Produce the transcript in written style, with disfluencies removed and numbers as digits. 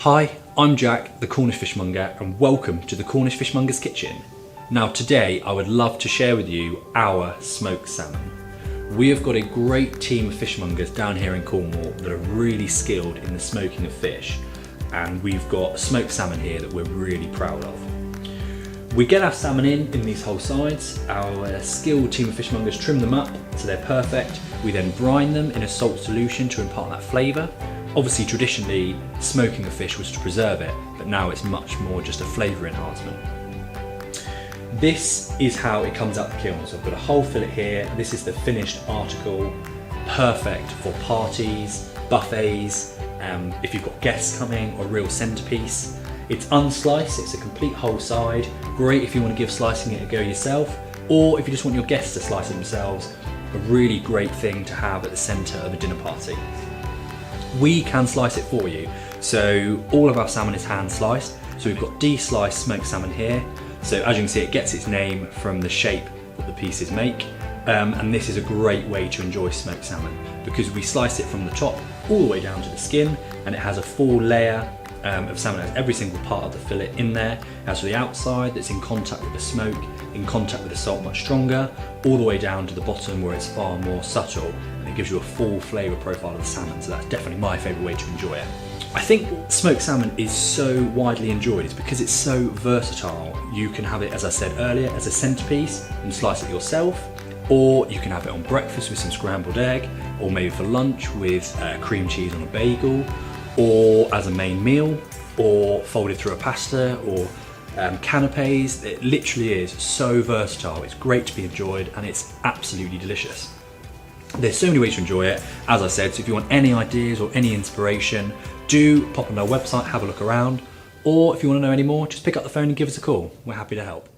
Hi, I'm Jack, the Cornish Fishmonger, and welcome to the Cornish Fishmonger's Kitchen. Now today I would love to share with you our smoked salmon. We have got a great team of fishmongers down here in Cornwall that are really skilled in the smoking of fish, and we've got smoked salmon here that we're really proud of. We get our salmon in these whole sides. Our skilled team of fishmongers trim them up so they're perfect. We then brine them in a salt solution to impart that flavour. Obviously, traditionally, smoking a fish was to preserve it, but now it's much more just a flavour enhancement. This is how it comes out the kiln. So I've got a whole fillet here. This is the finished article, perfect for parties, buffets, if you've got guests coming, or a real centerpiece. It's unsliced, it's a complete whole side. Great if you want to give slicing it a go yourself, or if you just want your guests to slice it themselves. A really great thing to have at the centre of a dinner party. We can slice it for you. So all of our salmon is hand sliced. So we've got de-sliced smoked salmon here. So as you can see, it gets its name from the shape that the pieces make. And this is a great way to enjoy smoked salmon because we slice it from the top all the way down to the skin, and it has a full layer of salmon. It has every single part of the fillet in there. It has the outside that's in contact with the smoke, in contact with the salt much stronger, all the way down to the bottom where it's far more subtle, and it gives you a full flavour profile of the salmon. So that's definitely my favourite way to enjoy it. I think smoked salmon is so widely enjoyed. It's because it's so versatile. You can have it, as I said earlier, as a centerpiece and slice it yourself, or you can have it on breakfast with some scrambled egg, or maybe for lunch with cream cheese on a bagel, or as a main meal, or folded through a pasta, or canapes. It literally is so versatile. It's great to be enjoyed, and it's absolutely delicious. There's so many ways to enjoy it, as I said, so if you want any ideas or any inspiration, do pop on our website, have a look around, or if you want to know any more, just pick up the phone and give us a call. We're happy to help.